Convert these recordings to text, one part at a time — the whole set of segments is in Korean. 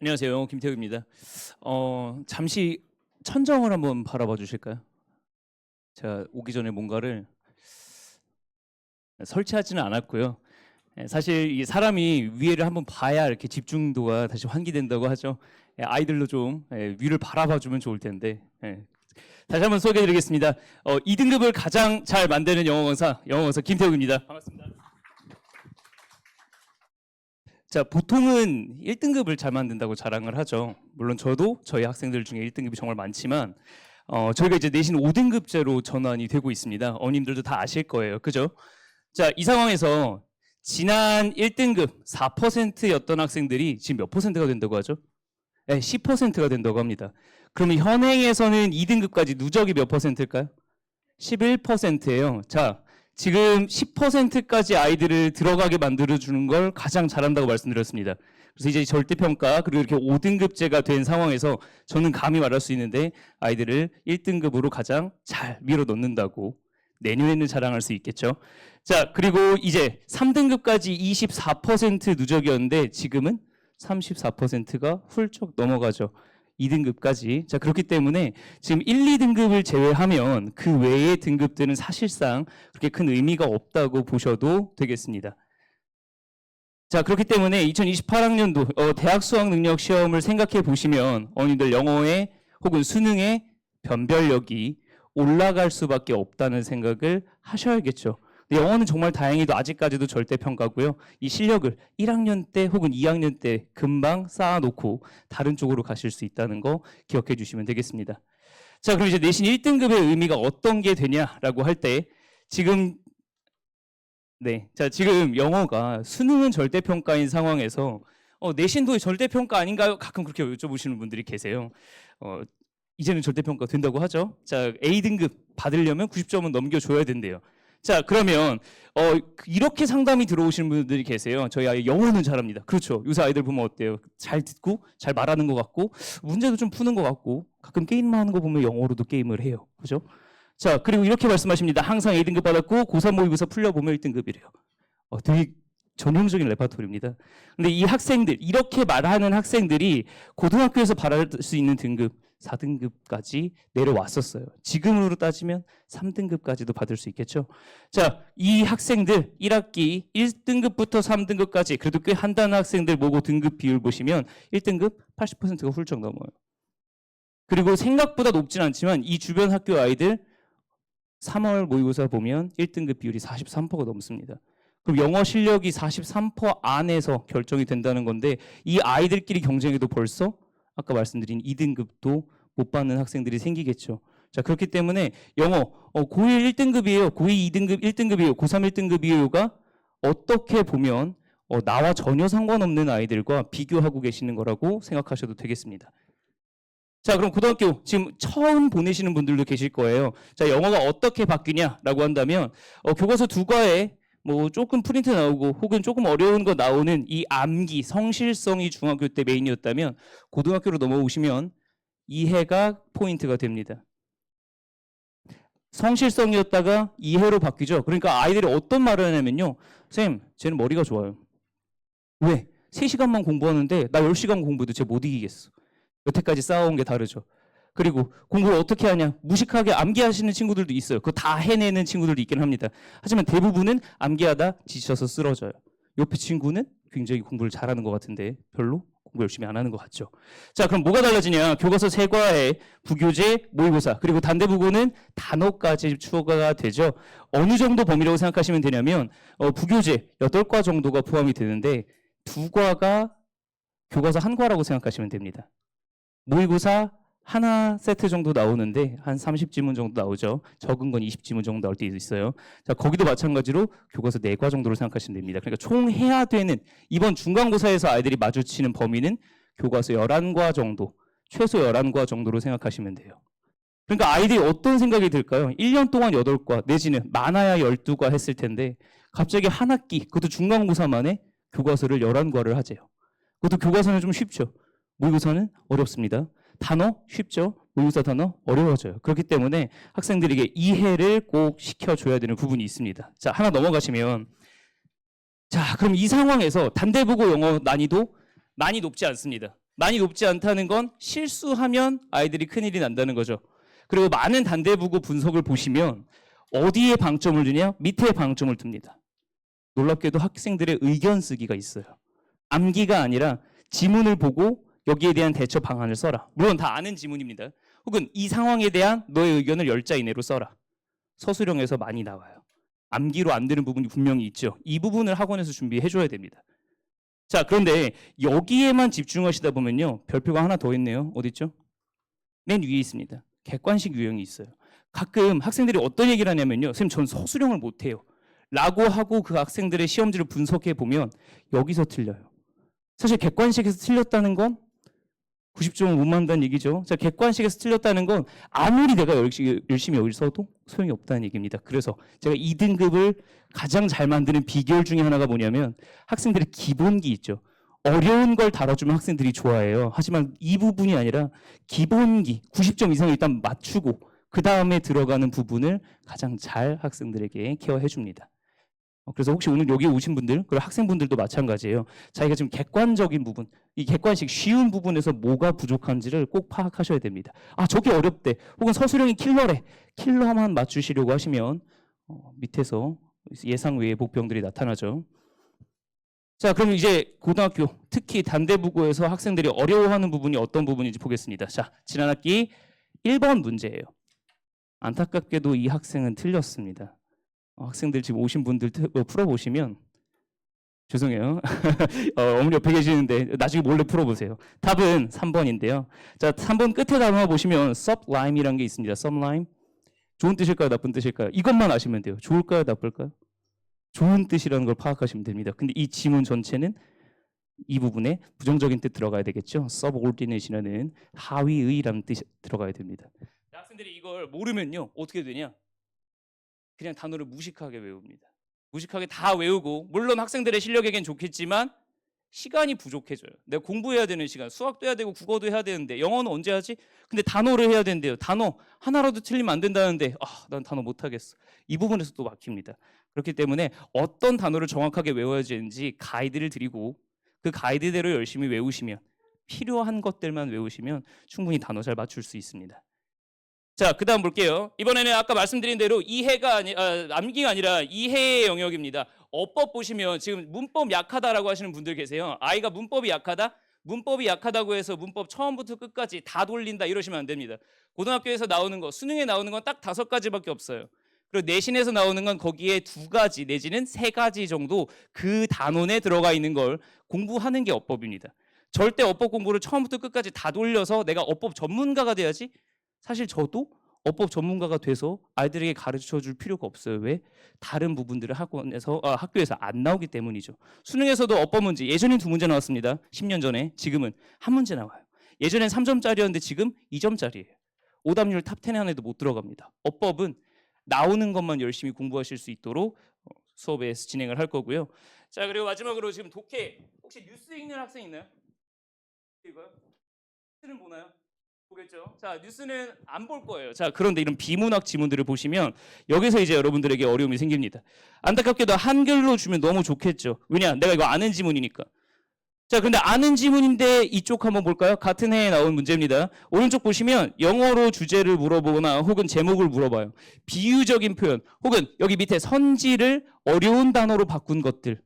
안녕하세요. 영어 김태우입니다. 잠시 천정을 한번 바라봐 주실까요? 제가 오기 전에 뭔가를 설치하지는 않았고요. 사실 이 사람이 위에를 한번 봐야 이렇게 집중도가 다시 환기된다고 하죠. 아이들도 좀 위를 바라봐 주면 좋을 텐데. 다시 한번 소개해 드리겠습니다. 2등급을 가장 잘 만드는 영어 강사 김태욱입니다. 반갑습니다. 자, 보통은 1등급을 잘 만든다고 자랑을 하죠. 물론 저도 저희 학생들 중에 1등급이 정말 많지만 저희가 이제 내신 5등급제로 전환이 되고 있습니다. 어머님들도 다 아실 거예요. 그죠? 자, 이 상황에서 지난 1등급 4%였던 학생들이 지금 몇 퍼센트가 된다고 하죠? 네, 10%가 된다고 합니다. 그러면 현행에서는 2등급까지 누적이 몇 퍼센트일까요? 11%예요. 자, 지금 10%까지 아이들을 들어가게 만들어주는 걸 가장 잘한다고 말씀드렸습니다. 그래서 이제 절대평가 그리고 이렇게 5등급제가 된 상황에서 저는 감히 말할 수 있는데 아이들을 1등급으로 가장 잘 밀어넣는다고 내년에는 자랑할 수 있겠죠. 자, 그리고 이제 3등급까지 24% 누적이었는데 지금은 34%가 훌쩍 넘어가죠. 2등급까지. 자, 그렇기 때문에 지금 1, 2등급을 제외하면 그 외의 등급들은 사실상 그렇게 큰 의미가 없다고 보셔도 되겠습니다. 자, 그렇기 때문에 2028학년도 대학 수학 능력 시험을 생각해 보시면 어머님들 영어에 혹은 수능에 변별력이 올라갈 수밖에 없다는 생각을 하셔야겠죠. 영어는 정말 다행히도 아직까지도 절대평가고요. 이 실력을 1학년 때 혹은 2학년 때 금방 쌓아놓고 다른 쪽으로 가실 수 있다는 거 기억해 주시면 되겠습니다. 자, 그럼 이제 내신 1등급의 의미가 어떤 게 되냐라고 할 때 지금 지금 영어가 수능은 절대평가인 상황에서 내신도 절대평가 아닌가요? 가끔 그렇게 여쭤보시는 분들이 계세요. 이제는 절대평가 된다고 하죠. 자, A등급 받으려면 90점은 넘겨줘야 된대요. 자, 그러면 이렇게 상담이 들어오시는 분들이 계세요. 저희 아이 영어는 잘합니다. 그렇죠. 요새 아이들 보면 어때요? 잘 듣고 잘 말하는 것 같고 문제도 좀 푸는 것 같고 가끔 게임만 하는 거 보면 영어로도 게임을 해요. 그죠? 자, 그리고 이렇게 말씀하십니다. 항상 A등급 받았고 고3 모의고사 풀려보면 1등급이래요. 되게 전형적인 레파토리입니다. 근데 이 학생들, 이렇게 말하는 학생들이 고등학교에서 받을 수 있는 등급 4등급까지 내려왔었어요. 지금으로 따지면 3등급까지도 받을 수 있겠죠. 자, 이 학생들 1학기 1등급부터 3등급까지 그래도 꽤 한다는 학생들 모고 등급 비율 보시면 1등급 80%가 훌쩍 넘어요. 그리고 생각보다 높진 않지만 이 주변 학교 아이들 3월 모의고사 보면 1등급 비율이 43%가 넘습니다. 그럼 영어 실력이 43% 안에서 결정이 된다는 건데 이 아이들끼리 경쟁해도 벌써 아까 말씀드린 2등급도 못 받는 학생들이 생기겠죠. 자, 그렇기 때문에 영어 고1 1등급이에요. 고2 2등급 1등급이에요. 고3 1등급이에요가 어떻게 보면 나와 전혀 상관없는 아이들과 비교하고 계시는 거라고 생각하셔도 되겠습니다. 자, 그럼 고등학교 지금 처음 보내시는 분들도 계실 거예요. 자, 영어가 어떻게 바뀌냐라고 한다면 교과서 두 과에 뭐 조금 프린트 나오고 혹은 조금 어려운 거 나오는 이 암기, 성실성이 중학교 때 메인이었다면 고등학교로 넘어오시면 이해가 포인트가 됩니다. 성실성이었다가 이해로 바뀌죠. 그러니까 아이들이 어떤 말을 하냐면요. 쌤, 쟤는 머리가 좋아요. 왜? 3시간만 공부하는데 나 10시간 공부도 쟤 못 이기겠어. 여태까지 쌓아온 게 다르죠. 그리고 공부를 어떻게 하냐? 무식하게 암기하시는 친구들도 있어요. 그거 다 해내는 친구들도 있긴 합니다. 하지만 대부분은 암기하다 지쳐서 쓰러져요. 옆에 친구는 굉장히 공부를 잘하는 것 같은데 별로 공부 열심히 안 하는 것 같죠. 자, 그럼 뭐가 달라지냐? 교과서 3과에 부교재, 모의고사, 그리고 단대부고는 단어까지 추가가 되죠. 어느 정도 범위라고 생각하시면 되냐면 부교재 8과 정도가 포함이 되는데 2과가 교과서 1과라고 생각하시면 됩니다. 모의고사 하나 세트 정도 나오는데 한 30지문 정도 나오죠. 적은 건 20지문 정도 나올 때 있어요. 자, 거기도 마찬가지로 교과서 4과 정도로 생각하시면 됩니다. 그러니까 총 해야 되는 이번 중간고사에서 아이들이 마주치는 범위는 교과서 11과 정도, 최소 11과 정도로 생각하시면 돼요. 그러니까 아이들이 어떤 생각이 들까요? 1년 동안 8과 내지는 많아야 12과 했을 텐데 갑자기 한 학기, 그것도 중간고사 만에 교과서를 11과를 하재요. 그것도 교과서는 좀 쉽죠. 모의고사는 어렵습니다. 단어 쉽죠? 모의고사 단어 어려워져요. 그렇기 때문에 학생들에게 이해를 꼭 시켜줘야 되는 부분이 있습니다. 자, 하나 넘어가시면 자, 그럼 이 상황에서 단대부고 영어 난이도 많이 높지 않습니다. 많이 높지 않다는 건 실수하면 아이들이 큰일이 난다는 거죠. 그리고 많은 단대부고 분석을 보시면 어디에 방점을 두냐? 밑에 방점을 둡니다. 놀랍게도 학생들의 의견 쓰기가 있어요. 암기가 아니라 지문을 보고 여기에 대한 대처 방안을 써라. 물론 다 아는 지문입니다. 혹은 이 상황에 대한 너의 의견을 10자 이내로 써라. 서술형에서 많이 나와요. 암기로 안 되는 부분이 분명히 있죠. 이 부분을 학원에서 준비해 줘야 됩니다. 자, 그런데 여기에만 집중하시다 보면요. 별표가 하나 더 있네요. 어디 있죠? 맨 위에 있습니다. 객관식 유형이 있어요. 가끔 학생들이 어떤 얘기를 하냐면요. 선생님, 전 서술형을 못해요. 라고 하고 그 학생들의 시험지를 분석해 보면 여기서 틀려요. 사실 객관식에서 틀렸다는 건 90점을 못 만든다는 얘기죠. 자, 객관식에서 틀렸다는 건 아무리 내가 열심히 여기 써도 소용이 없다는 얘기입니다. 그래서 제가 2등급을 가장 잘 만드는 비결 중에 하나가 뭐냐면 학생들의 기본기 있죠. 어려운 걸 다뤄주면 학생들이 좋아해요. 하지만 이 부분이 아니라 기본기 90점 이상을 일단 맞추고 그 다음에 들어가는 부분을 가장 잘 학생들에게 케어해 줍니다. 그래서 혹시 오늘 여기 오신 분들, 그리고 학생분들도 마찬가지예요. 자기가 지금 객관적인 부분, 이 객관식 쉬운 부분에서 뭐가 부족한지를 꼭 파악하셔야 됩니다. 아, 저게 어렵대. 혹은 서술형이 킬러래. 킬러만 맞추시려고 하시면 밑에서 예상 외의 복병들이 나타나죠. 자, 그럼 이제 고등학교, 특히 단대부고에서 학생들이 어려워하는 부분이 어떤 부분인지 보겠습니다. 자, 지난 학기 1번 문제예요. 안타깝게도 이 학생은 틀렸습니다. 학생들 지금 오신 분들 풀어보시면 죄송해요. 어머니 옆에 계시는데 나중에 몰래 풀어보세요. 답은 3번인데요. 자, 3번 끝에 단어 보시면 sublime이라는 게 있습니다. sublime. 좋은 뜻일까요? 나쁜 뜻일까요? 이것만 아시면 돼요. 좋을까요? 나쁠까요? 좋은 뜻이라는 걸 파악하시면 됩니다. 근데 이 지문 전체는 이 부분에 부정적인 뜻 들어가야 되겠죠. subordinate이라는 하위의라는 뜻이 들어가야 됩니다. 학생들이 이걸 모르면요. 어떻게 되냐? 그냥 단어를 무식하게 외웁니다. 무식하게 다 외우고 물론 학생들의 실력에겐 좋겠지만 시간이 부족해져요. 내가 공부해야 되는 시간, 수학도 해야 되고 국어도 해야 되는데 영어는 언제 하지? 근데 단어를 해야 된대요. 단어 하나라도 틀리면 안 된다는데 난 단어 못하겠어. 이 부분에서 또 막힙니다. 그렇기 때문에 어떤 단어를 정확하게 외워야 되는지 가이드를 드리고 그 가이드대로 열심히 외우시면 필요한 것들만 외우시면 충분히 단어 잘 맞출 수 있습니다. 자, 그 다음 볼게요. 이번에는 아까 말씀드린 대로 암기가 아니라 이해의 영역입니다. 어법 보시면 지금 문법 약하다라고 하시는 분들 계세요. 아이가 문법이 약하다? 문법이 약하다고 해서 문법 처음부터 끝까지 다 돌린다 이러시면 안 됩니다. 고등학교에서 나오는 거, 수능에 나오는 건 딱 5가지밖에 없어요. 그리고 내신에서 나오는 건 거기에 2가지 내지는 3가지 정도 그 단원에 들어가 있는 걸 공부하는 게 어법입니다. 절대 어법 공부를 처음부터 끝까지 다 돌려서 내가 어법 전문가가 돼야지? 사실 저도 어법 전문가가 돼서 아이들에게 가르쳐 줄 필요가 없어요. 왜? 다른 부분들을 학교에서 안 나오기 때문이죠. 수능에서도 어법 문제 예전엔 2문제 나왔습니다. 10년 전에. 지금은 1문제 나와요. 예전엔 3점짜리였는데 지금 2점짜리예요. 오답률 탑10 안에도 못 들어갑니다. 어법은 나오는 것만 열심히 공부하실 수 있도록 수업에서 진행을 할 거고요. 자, 그리고 마지막으로 지금 독해 혹시 뉴스 읽는 학생 있나요? 이거요? 뉴스는 보나요? 보겠죠. 자, 뉴스는 안 볼 거예요. 자, 그런데 이런 비문학 지문들을 보시면 여기서 이제 여러분들에게 어려움이 생깁니다. 안타깝게도 한글로 주면 너무 좋겠죠. 왜냐? 내가 이거 아는 지문이니까. 자, 근데 아는 지문인데 이쪽 한번 볼까요? 같은 해에 나온 문제입니다. 오른쪽 보시면 영어로 주제를 물어보거나 혹은 제목을 물어봐요. 비유적인 표현 혹은 여기 밑에 선지를 어려운 단어로 바꾼 것들.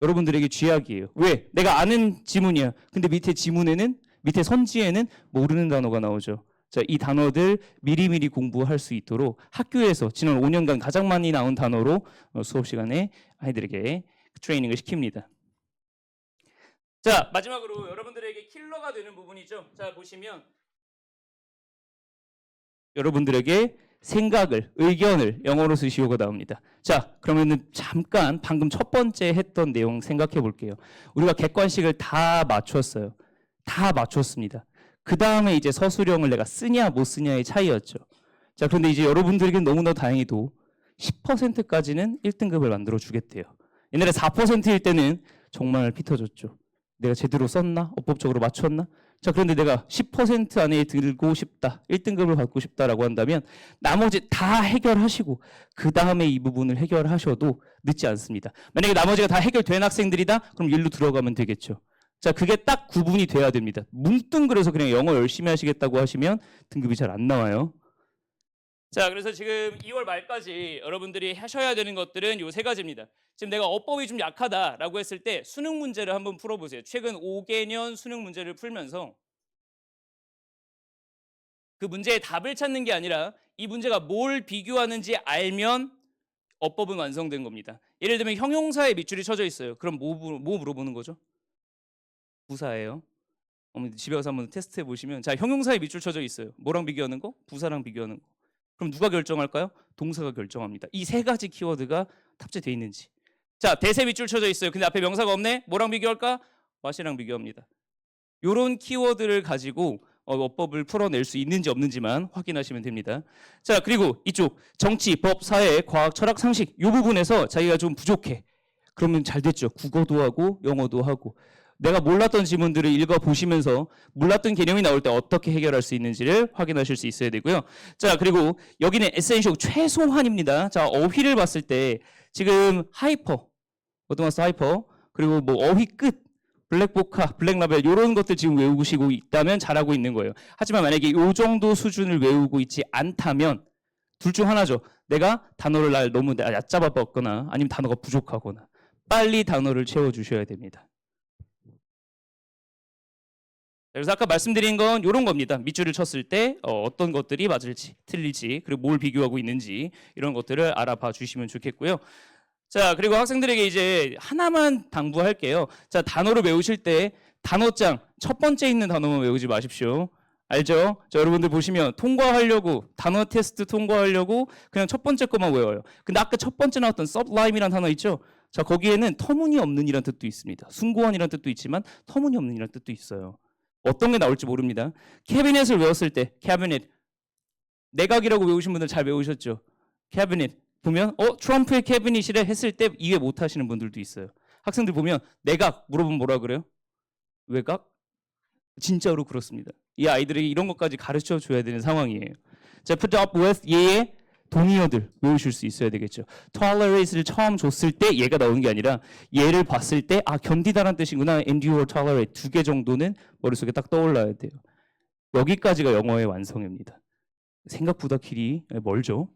여러분들에게 쥐약이에요. 왜? 내가 아는 지문이야. 근데 밑에 선지에는 모르는 단어가 나오죠. 자, 이 단어들 미리미리 공부할 수 있도록 학교에서 지난 5년간 가장 많이 나온 단어로 수업 시간에 아이들에게 트레이닝을 시킵니다. 자, 마지막으로 여러분들에게 킬러가 되는 부분이죠. 자, 보시면 여러분들에게 생각을, 의견을 영어로 쓰시오가 나옵니다. 자, 그러면은 잠깐 방금 첫 번째 했던 내용 생각해 볼게요. 우리가 객관식을 다 맞췄어요. 다 맞췄습니다. 그 다음에 이제 서술형을 내가 쓰냐 못 쓰냐의 차이였죠. 자, 그런데 이제 여러분들에게는 너무나 다행히도 10%까지는 1등급을 만들어 주겠대요. 옛날에 4%일 때는 정말 피 터졌죠. 내가 제대로 썼나? 어법적으로 맞췄나? 자, 그런데 내가 10% 안에 들고 싶다, 1등급을 받고 싶다라고 한다면 나머지 다 해결하시고 그 다음에 이 부분을 해결하셔도 늦지 않습니다. 만약에 나머지가 다 해결된 학생들이다? 그럼 일로 들어가면 되겠죠. 자, 그게 딱 구분이 돼야 됩니다. 뭉뚱그려서 그냥 영어 열심히 하시겠다고 하시면 등급이 잘 안 나와요. 자, 그래서 지금 2월 말까지 여러분들이 하셔야 되는 것들은 요 세 가지입니다. 지금 내가 어법이 좀 약하다라고 했을 때 수능 문제를 한번 풀어보세요. 최근 5개년 수능 문제를 풀면서 그 문제의 답을 찾는 게 아니라 이 문제가 뭘 비교하는지 알면 어법은 완성된 겁니다. 예를 들면 형용사에 밑줄이 쳐져 있어요. 그럼 뭐 물어보는 거죠? 부사예요. 어머니 집에 가서 한번 테스트해 보시면, 자, 형용사에 밑줄 쳐져 있어요. 뭐랑 비교하는 거? 부사랑 비교하는 거. 그럼 누가 결정할까요? 동사가 결정합니다. 이 세 가지 키워드가 탑재되어 있는지. 자, 대세 밑줄 쳐져 있어요. 근데 앞에 명사가 없네. 뭐랑 비교할까? what이랑 비교합니다. 요런 키워드를 가지고 어법을 풀어낼 수 있는지 없는지만 확인하시면 됩니다. 자, 그리고 이쪽 정치, 법, 사회, 과학, 철학, 상식 요 부분에서 자기가 좀 부족해. 그러면 잘 됐죠. 국어도 하고 영어도 하고. 내가 몰랐던 지문들을 읽어보시면서 몰랐던 개념이 나올 때 어떻게 해결할 수 있는지를 확인하실 수 있어야 되고요. 자, 그리고 여기는 에센셜 최소한입니다. 자, 어휘를 봤을 때 지금 하이퍼, 어드밴스 하이퍼, 그리고 뭐 어휘 끝, 블랙보카, 블랙라벨 이런 것들 지금 외우시고 있다면 잘하고 있는 거예요. 하지만 만약에 이 정도 수준을 외우고 있지 않다면 둘 중 하나죠. 내가 단어를 너무 얕잡아 봤거나 아니면 단어가 부족하거나 빨리 단어를 채워주셔야 됩니다. 그래서 아까 말씀드린 건 이런 겁니다. 밑줄을 쳤을 때 어떤 것들이 맞을지 틀릴지 그리고 뭘 비교하고 있는지 이런 것들을 알아봐 주시면 좋겠고요. 자, 그리고 학생들에게 이제 하나만 당부할게요. 자, 단어를 외우실 때 단어장 첫 번째 있는 단어만 외우지 마십시오. 알죠? 자, 여러분들 보시면 통과하려고 단어 테스트 통과하려고 그냥 첫 번째 것만 외워요. 근데 아까 첫 번째 나왔던 sublime이라는 단어 있죠? 자, 거기에는 터무니없는이라는 뜻도 있습니다. 숭고한이라는 뜻도 있지만 터무니없는이라는 뜻도 있어요. 어떤 게 나올지 모릅니다. 캐비넷을 외웠을 때 캐비넷 내각이라고 외우신 분들 잘 외우셨죠? 캐비넷 보면 트럼프의 캐비닛이래 했을 때 이해 못 하시는 분들도 있어요. 학생들 보면 내각 물어보면 뭐라 그래요? 외각? 진짜로 그렇습니다. 이 아이들에게 이런 것까지 가르쳐 줘야 되는 상황이에요. 자, put up with 얘의 동의어들 외우실 수 있어야 되겠죠. tolerate를 처음 줬을 때 얘가 나오는 게 아니라 얘를 봤을 때 견디다라는 뜻이구나. endure, tolerate 두 개 정도는 머릿속에 딱 떠올라야 돼요. 여기까지가 영어의 완성입니다. 생각보다 길이 멀죠.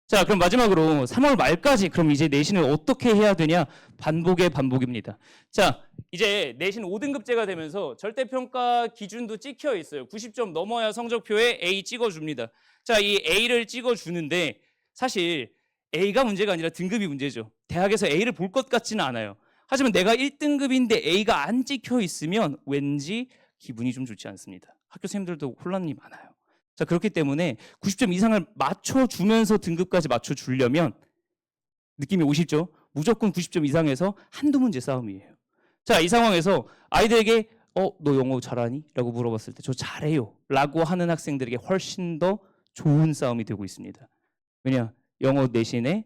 자, 그럼 마지막으로 3월 말까지 그럼 이제 내신을 어떻게 해야 되냐? 반복의 반복입니다. 자, 이제 내신 5등급제가 되면서 절대평가 기준도 찍혀 있어요. 90점 넘어야 성적표에 A 찍어줍니다. 자, 이 A를 찍어주는데 사실 A가 문제가 아니라 등급이 문제죠. 대학에서 A를 볼 것 같지는 않아요. 하지만 내가 1등급인데 A가 안 찍혀 있으면 왠지 기분이 좀 좋지 않습니다. 학교 선생님들도 혼란이 많아요. 자, 그렇기 때문에 90점 이상을 맞춰주면서 등급까지 맞춰주려면 느낌이 오시죠? 무조건 90점 이상에서 한두 문제 싸움이에요. 자, 이 상황에서 아이들에게 너 영어 잘하니? 라고 물어봤을 때 저 잘해요 라고 하는 학생들에게 훨씬 더 좋은 싸움이 되고 있습니다. 왜냐? 영어 내신의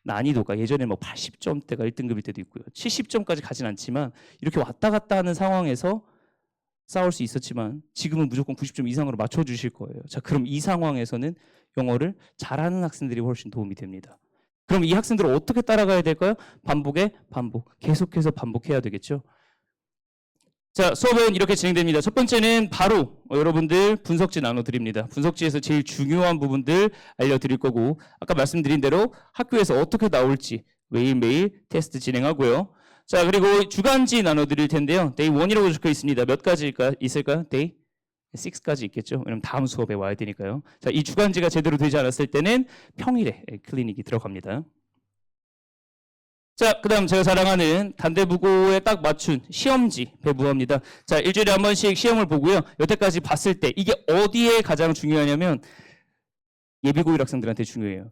난이도가 예전에 뭐 80점대가 1등급일 때도 있고요. 70점까지 가진 않지만 이렇게 왔다 갔다 하는 상황에서 싸울 수 있었지만 지금은 무조건 90점 이상으로 맞춰주실 거예요. 자, 그럼 이 상황에서는 영어를 잘하는 학생들이 훨씬 도움이 됩니다. 그럼 이 학생들을 어떻게 따라가야 될까요? 반복에 반복, 계속해서 반복해야 되겠죠. 자, 수업은 이렇게 진행됩니다. 첫 번째는 바로 여러분들 분석지 나눠드립니다. 분석지에서 제일 중요한 부분들 알려드릴 거고 아까 말씀드린 대로 학교에서 어떻게 나올지 매일매일 테스트 진행하고요. 자, 그리고 주간지 나눠드릴 텐데요. 데이 1이라고 적혀 있습니다. 몇 가지 있을까요? 데이 6까지 있겠죠. 왜냐면 다음 수업에 와야 되니까요. 자, 이 주간지가 제대로 되지 않았을 때는 평일에 클리닉이 들어갑니다. 자, 그 다음 제가 자랑하는 단대부고에 딱 맞춘 시험지 배부합니다. 자, 일주일에 한 번씩 시험을 보고요. 여태까지 봤을 때 이게 어디에 가장 중요하냐면 예비고1 학생들한테 중요해요.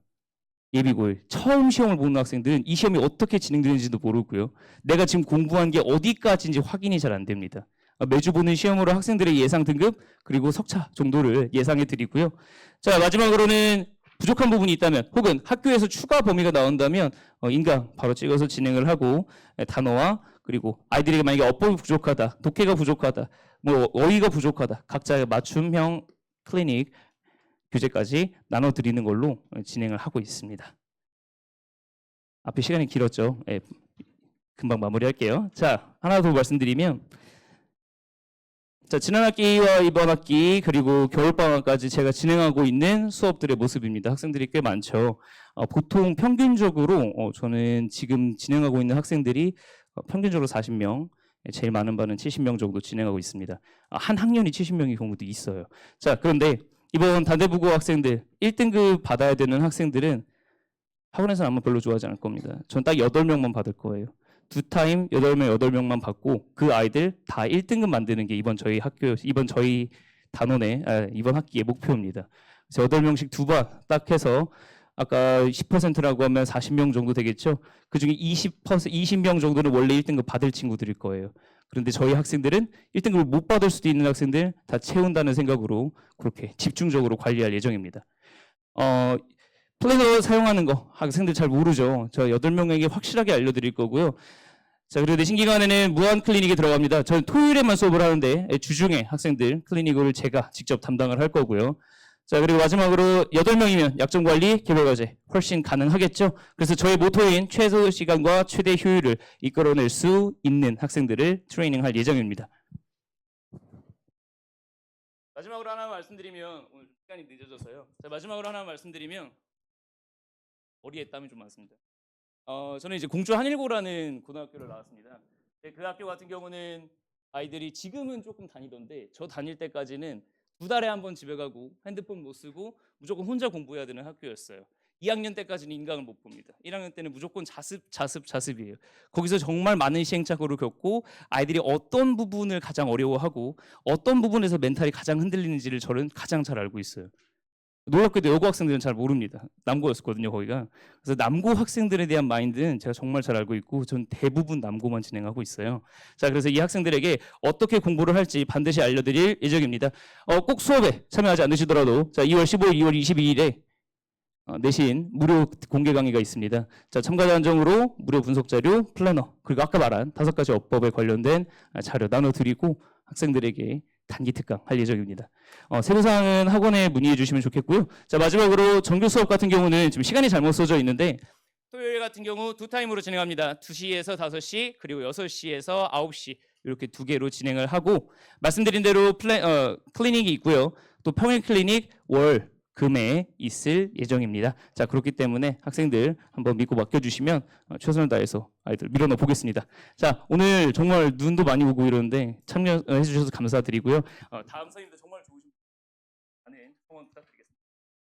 예비고일 처음 시험을 보는 학생들은 이 시험이 어떻게 진행되는지도 모르고요. 내가 지금 공부한 게 어디까지인지 확인이 잘 안 됩니다. 매주 보는 시험으로 학생들의 예상 등급 그리고 석차 정도를 예상해 드리고요. 자, 마지막으로는 부족한 부분이 있다면 혹은 학교에서 추가 범위가 나온다면 인강 바로 찍어서 진행을 하고 단어와 그리고 아이들에게 만약에 어법이 부족하다, 독해가 부족하다, 뭐 어휘가 부족하다 각자의 맞춤형 클리닉 교재까지 나눠드리는 걸로 진행을 하고 있습니다. 앞에 시간이 길었죠. 금방 마무리할게요. 자, 하나 더 말씀드리면, 자, 지난 학기와 이번 학기 그리고 겨울방학까지 제가 진행하고 있는 수업들의 모습입니다. 학생들이 꽤 많죠. 보통 평균적으로 저는 지금 진행하고 있는 학생들이 평균적으로 40명, 제일 많은 반은 70명 정도 진행하고 있습니다. 한 학년이 70명의 경우도 있어요. 자, 그런데 이번 단대부고 학생들 1등급 받아야 되는 학생들은 학원에서는 아마 별로 좋아하지 않을 겁니다. 전 딱 8명만 받을 거예요. 두 타임 8명, 8명만 받고 그 아이들 다 1등급 만드는 게 이번 저희 단원의 이번 학기의 목표입니다. 그래서 8명씩 두 반 딱 해서 아까 10%라고 하면 40명 정도 되겠죠. 그중에 20명 정도는 원래 1등급 받을 친구들일 거예요. 그런데 저희 학생들은 1등급을 못 받을 수도 있는 학생들 다 채운다는 생각으로 그렇게 집중적으로 관리할 예정입니다. 플래너 사용하는 거 학생들 잘 모르죠. 저 8명에게 확실하게 알려드릴 거고요. 자, 그리고 내신 기간에는 무한 클리닉에 들어갑니다. 저는 토요일에만 수업을 하는데 주중에 학생들 클리닉을 제가 직접 담당을 할 거고요. 자, 그리고 마지막으로 8명이면 약점 관리, 개별 과제 훨씬 가능하겠죠. 그래서 저의 모토인 최소 시간과 최대 효율을 이끌어낼 수 있는 학생들을 트레이닝할 예정입니다. 마지막으로 하나 말씀드리면 오늘 시간이 늦어져서요. 자, 마지막으로 하나 말씀드리면 머리에 땀이 좀 많습니다. 저는 이제 공주 한일고라는 고등학교를 나왔습니다. 그 학교 같은 경우는 아이들이 지금은 조금 다니던데 저 다닐 때까지는 2달에 한 번 집에 가고 핸드폰 못 쓰고 무조건 혼자 공부해야 되는 학교였어요. 2학년 때까지는 인강을 못 봅니다. 1학년 때는 무조건 자습이에요. 거기서 정말 많은 시행착오를 겪고 아이들이 어떤 부분을 가장 어려워하고 어떤 부분에서 멘탈이 가장 흔들리는지를 저는 가장 잘 알고 있어요. 놀랍게도 여고 학생들은 잘 모릅니다. 남고였었거든요, 거기가. 그래서 남고 학생들에 대한 마인드는 제가 정말 잘 알고 있고 전 대부분 남고만 진행하고 있어요. 자, 그래서 이 학생들에게 어떻게 공부를 할지 반드시 알려드릴 예정입니다. 꼭 수업에 참여하지 않으시더라도 자, 2월 15일, 2월 22일에 내신 무료 공개 강의가 있습니다. 자, 참가자 한정으로 무료 분석 자료, 플래너, 그리고 아까 말한 5가지 어법에 관련된 자료 나눠드리고 학생들에게 단기 특강 할 예정입니다. 세부사항은 학원에 문의해 주시면 좋겠고요. 자, 마지막으로 정규 수업 같은 경우는 지금 시간이 잘못 써져 있는데 토요일 같은 경우 2타임으로 진행합니다. 2시에서 5시 그리고 6시에서 9시 이렇게 2개로 진행을 하고 말씀드린 대로 클리닉이 있고요. 또 평일 클리닉 월 금에 있을 예정입니다. 자, 그렇기 때문에 학생들 한번 믿고 맡겨주시면 최선을 다해서 아이들 밀어넣어 보겠습니다. 자, 오늘 정말 눈도 많이 오고 이러는데 참여해 주셔서 감사드리고요. 다음 선임도 정말 좋으신 분의 응원 부탁드립니다.